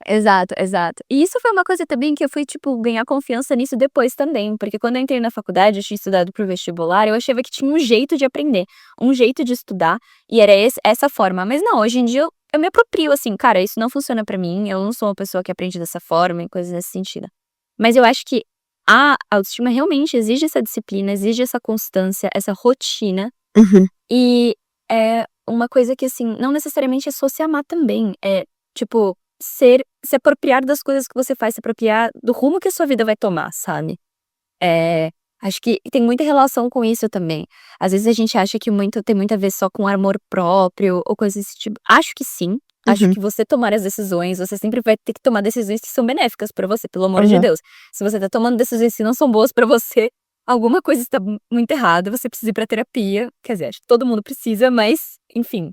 Exato, exato. E isso foi uma coisa também que eu fui, tipo, ganhar confiança nisso depois também, porque quando eu entrei na faculdade, eu tinha estudado para o vestibular, eu achava que tinha um jeito de aprender, um jeito de estudar, e era essa forma. Mas não, hoje em dia eu me aproprio, assim, cara, isso não funciona pra mim, eu não sou uma pessoa que aprende dessa forma e coisas nesse sentido. Mas eu acho que a autoestima realmente exige essa disciplina, exige essa constância, essa rotina. Uhum. E é uma coisa que, assim, não necessariamente é só se amar também. É, tipo, se apropriar das coisas que você faz, se apropriar do rumo que a sua vida vai tomar, sabe? É, acho que tem muita relação com isso também. Às vezes a gente acha que tem muito a ver só com amor próprio ou coisas desse tipo. Acho que sim. Acho Uhum. que você tomar as decisões, você sempre vai ter que tomar decisões que são benéficas pra você, pelo amor de Uhum. Deus. Se você tá tomando decisões que não são boas pra você, alguma coisa está muito errada, você precisa ir pra terapia. Quer dizer, acho que todo mundo precisa, mas, enfim.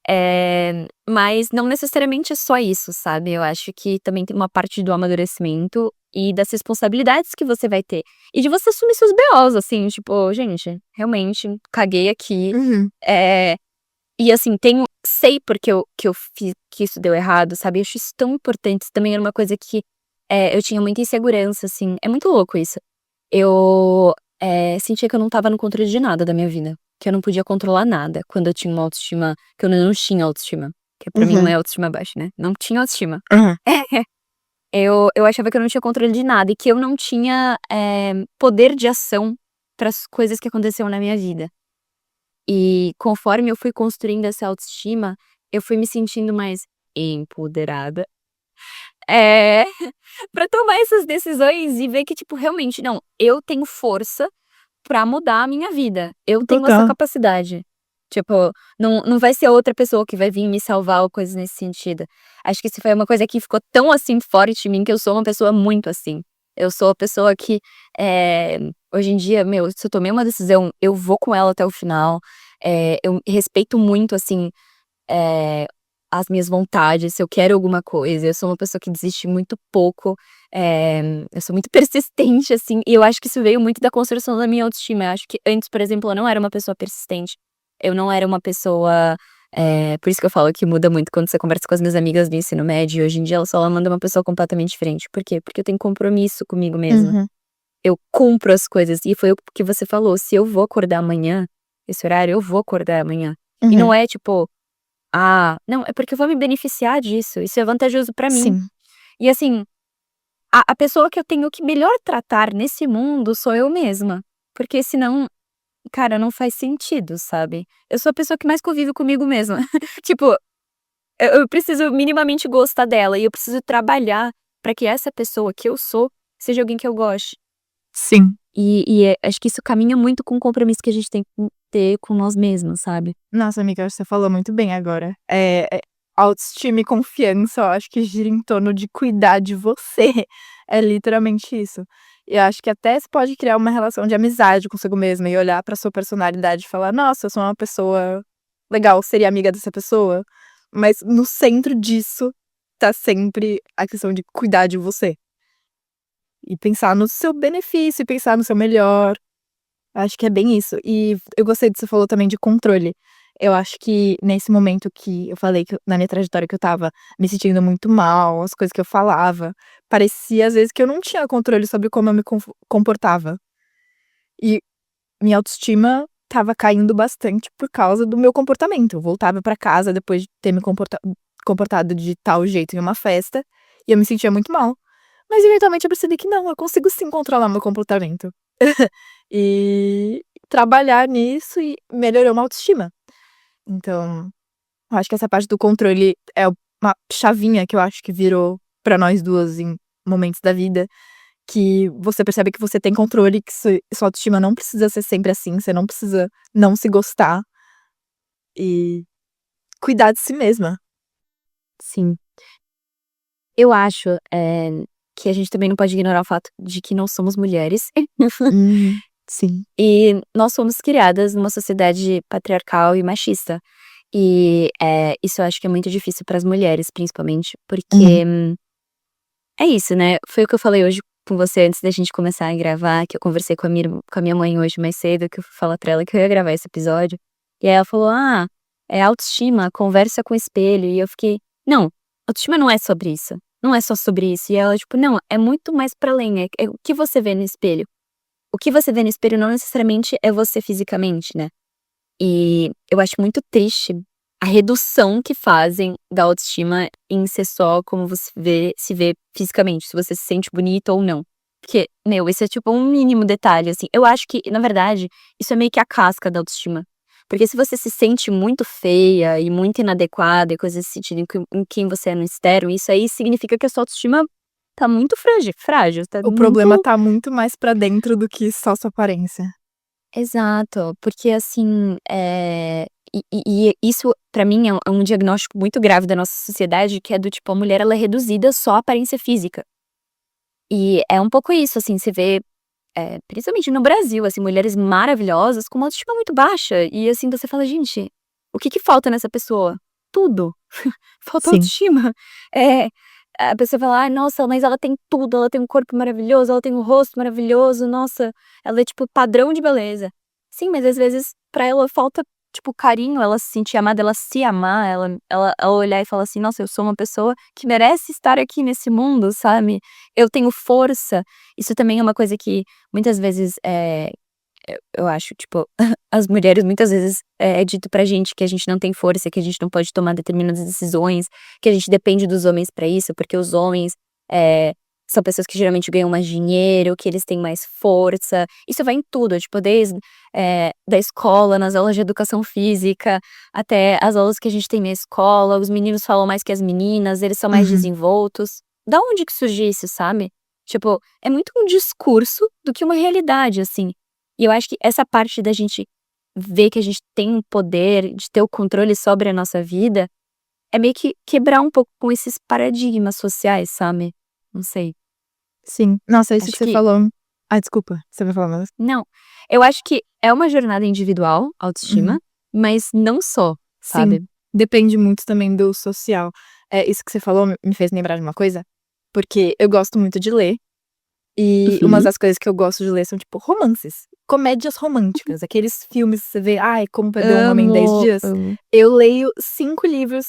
É, mas não necessariamente é só isso, sabe? Eu acho que também tem uma parte do amadurecimento e das responsabilidades que você vai ter. E de você assumir seus BOs, assim, tipo, gente, realmente, caguei aqui. Uhum. E assim, sei porque que eu fiz, que isso deu errado, sabe? Eu acho isso tão importante. Isso também era uma coisa que eu tinha muita insegurança, assim. É muito louco isso. Eu sentia que eu não tava no controle de nada da minha vida. Que eu não podia controlar nada quando eu tinha uma autoestima. Que eu não tinha autoestima. Que pra mim não Uhum. é autoestima baixa, né? Não tinha autoestima. Uhum. Eu achava que eu não tinha controle de nada e que eu não tinha poder de ação pras coisas que aconteceram na minha vida. E conforme eu fui construindo essa autoestima, eu fui me sentindo mais empoderada. É, pra tomar essas decisões e ver que, tipo, realmente, não, eu tenho força pra mudar a minha vida. Eu tenho essa Total. capacidade. Tipo, não vai ser outra pessoa que vai vir me salvar ou coisas nesse sentido. Acho que isso foi uma coisa que ficou tão, assim, forte em mim, que eu sou uma pessoa muito assim. Eu sou a pessoa que, hoje em dia, meu, se eu tomei uma decisão, eu vou com ela até o final. Eu respeito muito, assim, eh, as minhas vontades, se eu quero alguma coisa. Eu sou uma pessoa que desiste muito pouco. Eu sou muito persistente, assim, e eu acho que isso veio muito da construção da minha autoestima. Eu acho que antes, por exemplo, eu não era uma pessoa persistente. Eu não era uma pessoa. Por isso que eu falo que muda muito quando você conversa com as minhas amigas do ensino médio. Hoje em dia, ela manda uma pessoa completamente diferente. Por quê? Porque eu tenho compromisso comigo mesma. Uhum. Eu cumpro as coisas. E foi o que você falou. Se eu vou acordar amanhã, esse horário, eu vou acordar amanhã. E não Uhum. é tipo, não, é porque eu vou me beneficiar disso. Isso é vantajoso pra mim. Sim. E assim, a pessoa que eu tenho que melhor tratar nesse mundo sou eu mesma. Porque senão, cara, não faz sentido, sabe? Eu sou a pessoa que mais convive comigo mesma. Tipo, eu preciso minimamente gostar dela e eu preciso trabalhar pra que essa pessoa que eu sou seja alguém que eu goste. Sim. Acho que isso caminha muito com o compromisso que a gente tem que ter com nós mesmos, sabe? Nossa, amiga, acho que você falou muito bem agora. Autoestima e confiança, eu acho que gira em torno de cuidar de você. É literalmente isso. E eu acho que até você pode criar uma relação de amizade consigo mesma e olhar pra sua personalidade e falar: "Nossa, eu sou uma pessoa legal, seria amiga dessa pessoa". Mas no centro disso tá sempre a questão de cuidar de você. E pensar no seu benefício, e pensar no seu melhor. Acho que é bem isso. E eu gostei do que você falou também de controle. Eu acho que nesse momento que eu falei que na minha trajetória que eu estava me sentindo muito mal, as coisas que eu falava, parecia às vezes que eu não tinha controle sobre como eu me comportava. E minha autoestima estava caindo bastante por causa do meu comportamento. Eu voltava pra casa depois de ter me comportado de tal jeito em uma festa, e eu me sentia muito mal. Mas eventualmente eu percebi que não, eu consigo sim controlar meu comportamento. E trabalhar nisso e melhorou uma autoestima. Então, eu acho que essa parte do controle é uma chavinha que eu acho que virou pra nós duas em momentos da vida, que você percebe que você tem controle, que sua autoestima não precisa ser sempre assim, você não precisa não se gostar e cuidar de si mesma. Sim. Eu acho, que a gente também não pode ignorar o fato de que não somos mulheres. Sim. E nós fomos criadas numa sociedade patriarcal e machista. E, isso eu acho que é muito difícil para as mulheres, principalmente, Uhum. porque é isso, né, foi o que eu falei hoje com você antes da gente começar a gravar, que eu conversei com a minha mãe hoje mais cedo, que eu fui falar pra ela que eu ia gravar esse episódio, e aí ela falou: "Ah, é autoestima, conversa com o espelho", e eu fiquei: "Não, autoestima não é sobre isso, não é só sobre isso", e ela tipo: "Não, é muito mais pra além, é o que você vê no espelho. O que você vê no espelho não necessariamente é você fisicamente, né". E eu acho muito triste a redução que fazem da autoestima em ser só como você se vê fisicamente, se você se sente bonita ou não. Porque, meu, esse é tipo um mínimo detalhe, assim. Eu acho que, na verdade, isso é meio que a casca da autoestima. Porque se você se sente muito feia e muito inadequada e coisas desse sentido em quem você é no externo, isso aí significa que a sua autoestima tá muito frágil, tá O problema muito. tá muito mais pra dentro do que só sua aparência. Exato, porque assim, e isso pra mim é um diagnóstico muito grave da nossa sociedade, que é do tipo, a mulher ela é reduzida só à aparência física. E é um pouco isso, assim, você vê, principalmente no Brasil, assim, mulheres maravilhosas com uma autoestima muito baixa, e assim, você fala: "Gente, o que que falta nessa pessoa?" Tudo. Falta Sim. autoestima. É, a pessoa fala: "Ai, nossa, mas ela tem tudo, ela tem um corpo maravilhoso, ela tem um rosto maravilhoso, nossa, ela é tipo padrão de beleza". Sim, mas às vezes pra ela falta, tipo, carinho, ela se sentir amada, ela se amar, ela olhar e falar assim: "Nossa, eu sou uma pessoa que merece estar aqui nesse mundo", sabe. Eu tenho força. Isso também é uma coisa que muitas vezes, eu acho, tipo, as mulheres muitas vezes é dito pra gente que a gente não tem força, que a gente não pode tomar determinadas decisões, que a gente depende dos homens pra isso, porque os homens, eh, são pessoas que geralmente ganham mais dinheiro, que eles têm mais força. Isso vai em tudo, tipo, desde, da escola, nas aulas de educação física, até as aulas que a gente tem na escola, os meninos falam mais que as meninas, eles são mais Uhum. desenvoltos. Da onde que surge isso, sabe? Tipo, é muito um discurso do que uma realidade, assim. E eu acho que essa parte da gente ver que a gente tem um poder de ter o controle sobre a nossa vida, é meio que quebrar um pouco com esses paradigmas sociais, sabe. Não sei. Sim. Nossa, isso que Acho você que falou. Ai, desculpa, você vai falar mais? não, eu acho que é uma jornada individual, autoestima, Uhum. mas não só, Sim, sabe. depende muito também do social. Isso que você falou me fez lembrar de uma coisa, porque eu gosto muito de ler, e umas Uhum. das coisas que eu gosto de ler são, tipo, romances, comédias românticas, aqueles filmes que você vê, "Ai, Como Perder um Homem em 10 Amo, Dias". amo. Eu leio 5 livros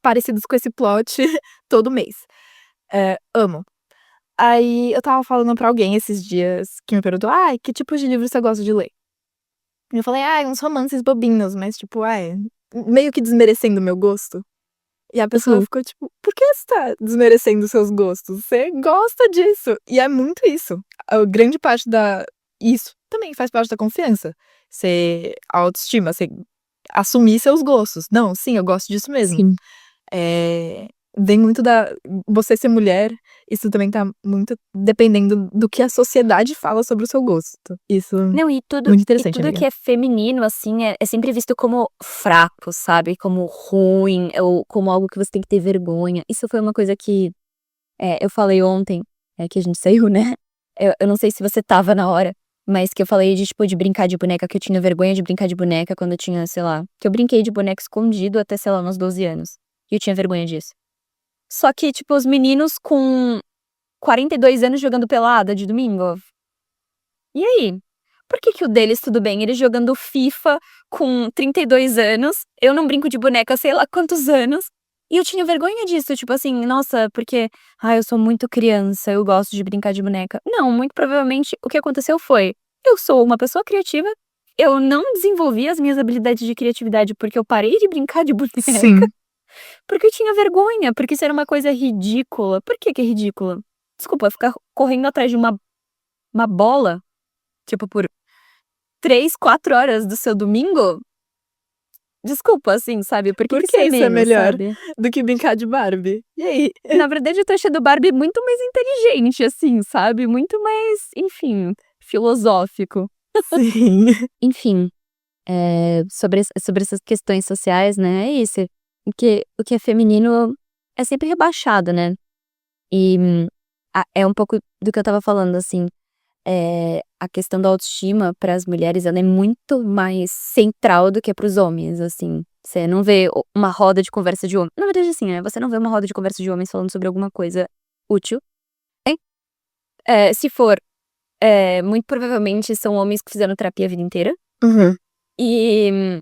parecidos com esse plot todo mês. Amo. Aí eu estava falando pra alguém esses dias que me perguntou: "Ai, que tipo de livro você gosta de ler?" E eu falei: "Ai, uns romances bobinhos", mas tipo, meio que desmerecendo o meu gosto. E a pessoa Uhum. ficou tipo: "Por que você tá desmerecendo os seus gostos? Você gosta disso". E é muito isso. A grande parte da isso também faz parte da confiança. A autoestima, você assumir seus gostos. "Não, sim, eu gosto disso mesmo". Sim. Eh, vem muito da você ser mulher, isso também tá muito dependendo do que a sociedade fala sobre o seu gosto. Isso, Não, muito e interessante, tudo amiga. que é feminino, assim, é sempre visto como fraco, sabe, como ruim, ou como algo que você tem que ter vergonha. Isso foi uma coisa que, eu falei ontem, que a gente saiu, né, eu não sei se você estava na hora, mas que eu falei de, tipo, de brincar de boneca, que eu tinha vergonha de brincar de boneca quando eu tinha, sei lá, que eu brinquei de boneca escondido até, sei lá, meus 12 anos, e eu tinha vergonha disso. Só que, tipo, os meninos com 42 anos jogando pelada de domingo, e aí? Por que que o deles tudo bem, ele jogando FIFA com 32 anos, eu não brinco de boneca há sei lá quantos anos, e eu tinha vergonha disso, tipo assim, nossa, porque, eu sou muito criança, eu gosto de brincar de boneca. Não, muito provavelmente o que aconteceu foi, eu sou uma pessoa criativa, eu não desenvolvi as minhas habilidades de criatividade porque eu parei de brincar de boneca, Sim. porque eu tinha vergonha, porque isso era uma coisa ridícula. Por que que é ridícula? Desculpa, ficar correndo atrás de uma bola, tipo, por 3, 4 horas do seu domingo? Desculpa, assim, sabe, por que Por que isso que é isso é menos, melhor sabe? do que brincar de Barbie? E aí? Na verdade, eu tô achando o Barbie muito mais inteligente, assim, sabe, muito mais, enfim, filosófico. Sim. Enfim, sobre essas questões sociais, né, é isso, o que é feminino é sempre rebaixado, né. E, é um pouco do que eu estava falando, assim, a questão da autoestima para as mulheres, ela é muito mais central do que para os homens, assim. Você não vê uma roda de conversa de homem, na verdade, assim, né, você não vê uma roda de conversa de homens falando sobre alguma coisa útil. Se for, muito provavelmente são homens que fizeram terapia a vida inteira Uhum. e,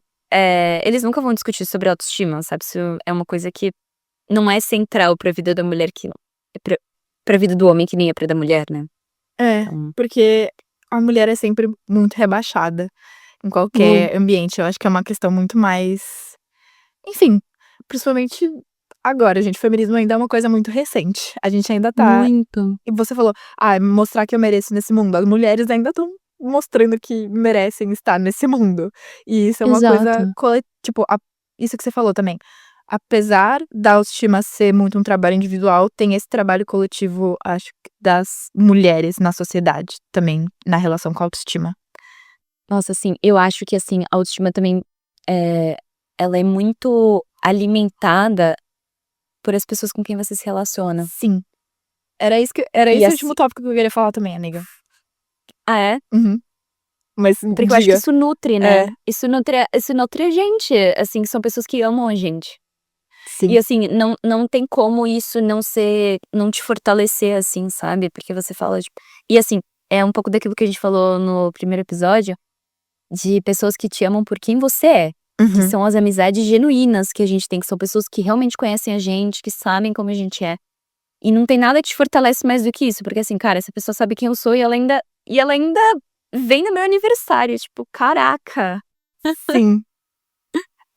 eles nunca vão discutir sobre autoestima, sabe. Isso é uma coisa que não é central pra vida da mulher, que é pra vida do homem, que nem é pra da mulher, né. É, Então, porque a mulher é sempre muito rebaixada em muito. qualquer ambiente. Eu acho que é uma questão muito mais Enfim, principalmente agora, gente, o feminismo ainda é uma coisa muito recente. A gente ainda tá. Muito. E você falou, mostrar que eu mereço nesse mundo. As mulheres ainda estão mostrando que merecem estar nesse mundo. E isso é uma coisa Exato. tipo, isso que você falou também. Apesar da autoestima ser muito um trabalho individual, tem esse trabalho coletivo, acho que das mulheres na sociedade também, na relação com a autoestima. Nossa, assim, eu acho que, assim, a autoestima também, ela é muito alimentada por as pessoas com quem você se relaciona. Sim. Era E esse o assim último tópico que eu queria falar também, amiga. Ah, é? Uhum. Mas Porque eu acho que diga. isso nutre, É, né? Isso nutre a gente, assim, são pessoas que amam a gente. sim. E assim, não tem como isso não te fortalecer, assim, sabe? Porque você fala, tipo e assim, é um pouco daquilo que a gente falou no primeiro episódio, de pessoas que te amam por quem você é. Que Uhum. são as amizades genuínas que a gente tem, que são pessoas que realmente conhecem a gente, que sabem como a gente é. E não tem nada que te fortalece mais do que isso, porque assim, cara, essa pessoa sabe quem eu sou e ela ainda vem no meu aniversário, tipo, caraca. Sim.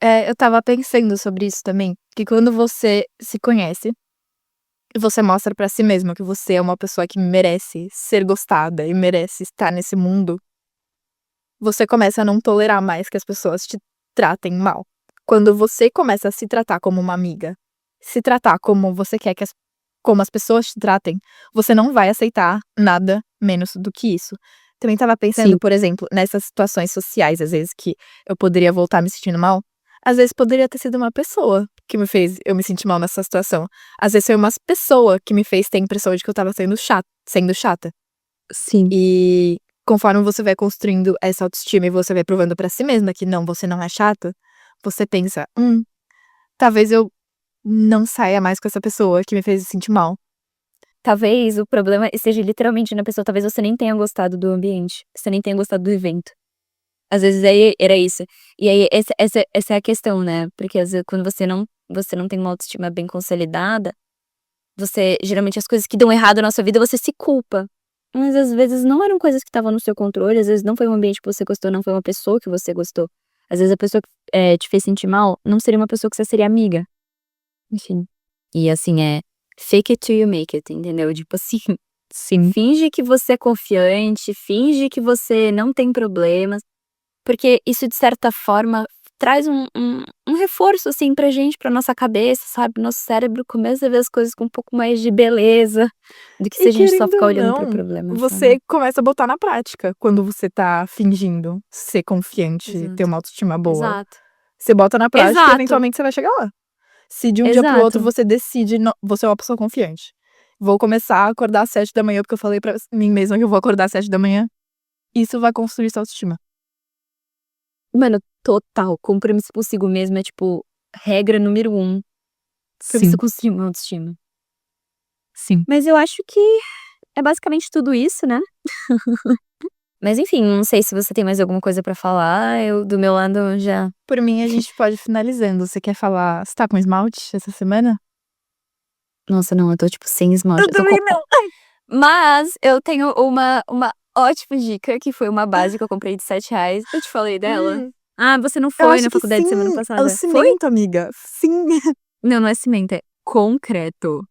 Eu estava pensando sobre isso também, que quando você se conhece, e você mostra pra si mesmo que você é uma pessoa que merece ser gostada e merece estar nesse mundo, você começa a não tolerar mais que as pessoas te tratem mal. Quando você começa a se tratar como uma amiga, se tratar como você quer que como as pessoas te tratem, você não vai aceitar nada menos do que isso. Também estava pensando, Sim. por exemplo, nessas situações sociais, às vezes, que eu poderia voltar me sentindo mal. Às vezes poderia ter sido uma pessoa que me fez eu me sentir mal nessa situação. Às vezes foi uma pessoa que me fez ter a impressão de que eu estava sendo chata. Sim. E conforme você vai construindo essa autoestima e você vai provando pra si mesma que não, você não é chata, você pensa, talvez eu não saia mais com essa pessoa que me fez sentir mal. Talvez o problema esteja literalmente na pessoa, talvez você nem tenha gostado do ambiente, você nem tenha gostado do evento. Às vezes aí era isso. E aí essa é a questão, né, porque às vezes quando você não tem uma autoestima bem consolidada, você geralmente as coisas que dão errado na sua vida você se culpa. Mas às vezes não eram coisas que estavam no seu controle, às vezes não foi um ambiente que você gostou, não foi uma pessoa que você gostou. Às vezes a pessoa que, te fez sentir mal, não seria uma pessoa que você seria amiga. Enfim. E assim, fake it till you make it, entendeu? Tipo assim, Sim. finge que você é confiante, finge que você não tem problemas, porque isso de certa forma traz um reforço, assim, pra gente, pra nossa cabeça, sabe? Nosso cérebro começa a ver as coisas com um pouco mais de beleza, do que se E a gente só querendo ficar ou olhando pro não, problema, sabe? você começa a botar na prática quando você tá fingindo ser confiante, ter Exato. uma autoestima boa. Exato. Você bota na prática e Exato. eventualmente você vai chegar lá. Se de um dia pro outro Exato. você decide, você é uma pessoa confiante. Vou começar a acordar às 7 da manhã porque eu falei pra mim mesma que eu vou acordar às 7 da manhã. Isso vai construir sua autoestima. Mano, total, compromisso consigo mesmo é, tipo, regra número 1 pra você Sim, construir uma autoestima. sim. Mas eu acho que é basicamente tudo isso, né. Mas enfim, não sei se você tem mais alguma coisa pra falar, eu do meu lado já Por mim, a gente pode ir finalizando. Você quer falar, você tá com esmalte essa semana? nossa não, eu tô tipo sem esmalte, Eu eu tô com também não. mas eu tenho uma ótima dica, que foi uma base que eu comprei de R$7. Eu te falei dela? Hum, Ah, você não eu foi acho na que faculdade sim. semana É o passada. Foi? cimento, amiga. Sim. Não, não é cimento, é concreto.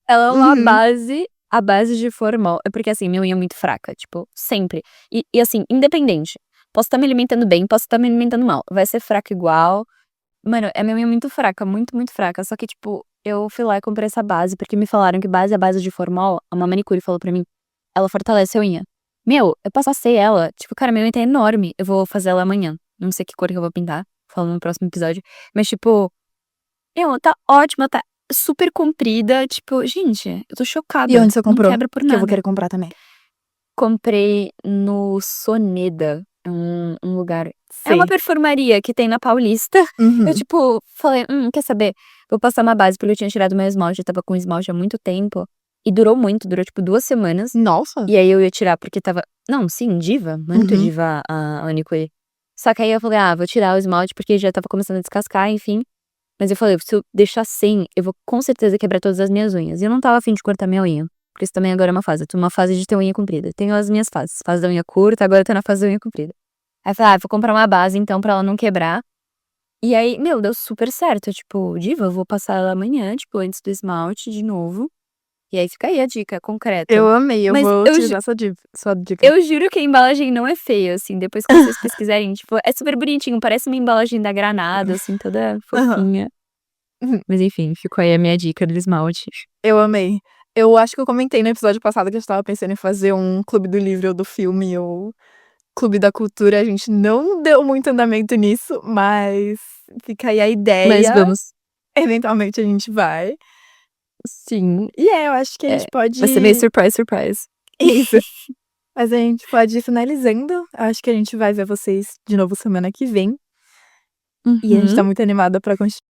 Ela é uma Uhum. base a base de formol é porque, assim, minha unha é muito fraca, tipo, sempre. E assim, independente, posso estar me alimentando bem, posso estar me alimentando mal, vai ser fraca igual. Mano, a minha unha é muito fraca, muito, muito fraca, só que, tipo, eu fui lá e comprei essa base, porque me falaram que base é base de formol, uma manicure falou pra mim, ela fortalece a unha. Meu, eu passei ela, tipo, cara, minha unha tá enorme, eu vou fazer ela amanhã, não sei que cor que eu vou pintar, falo no próximo episódio, mas, tipo, meu, tá ótima, tá super comprida, tipo, gente, eu tô E chocada, onde você não comprou? quebra por Que eu vou nada. querer comprar também. Comprei no Soneda, um lugar é uma Sei. perfumaria que tem na Paulista. Eu, Uhum. tipo, falei: quer saber? Vou passar uma base", porque eu tinha tirado meu esmalte, eu estava com esmalte há muito tempo, e durou muito, durou, tipo, 2 semanas, Nossa. e aí eu ia tirar porque estava não, sim, diva, muito Uhum. diva a manicure. Só que aí eu falei: "Ah, vou tirar o esmalte", porque já estava começando a descascar, enfim. Mas eu falei: "Se eu deixar sem, eu vou com certeza quebrar todas as minhas unhas", e eu não estava a fim de cortar minha unha, porque isso também agora é uma fase, eu tô numa fase de ter unha comprida. Tenho as minhas fases, fase da unha curta, agora eu tô na fase da unha comprida. Aí eu falei: "Ah, vou comprar uma base então pra ela não quebrar", E aí, meu, deu super certo. Tipo, diva, eu vou passar ela amanhã, tipo, antes do esmalte de novo. E aí fica aí a dica concreta. Eu amei, eu Mas vou eu, utilizar sua dica. eu juro que a embalagem não é feia, assim. Depois que vocês pesquisarem, tipo, é super bonitinho. Parece uma embalagem da Granada, assim, toda Aham. fofinha. Mas enfim, ficou aí a minha dica do esmalte. Eu amei. Eu acho que eu comentei no episódio passado que eu estava pensando em fazer um clube do livro ou do filme ou clube da cultura. A gente não deu muito andamento nisso, mas fica aí a Mas ideia. vamos. Eventualmente a gente vai. Sim. E eu acho que a gente Vai ser meio pode. surprise. Isso. Mas a gente pode ir finalizando. Eu acho que a gente vai ver vocês de novo semana que vem. E a gente tá Uhum. muito animada pra continuar.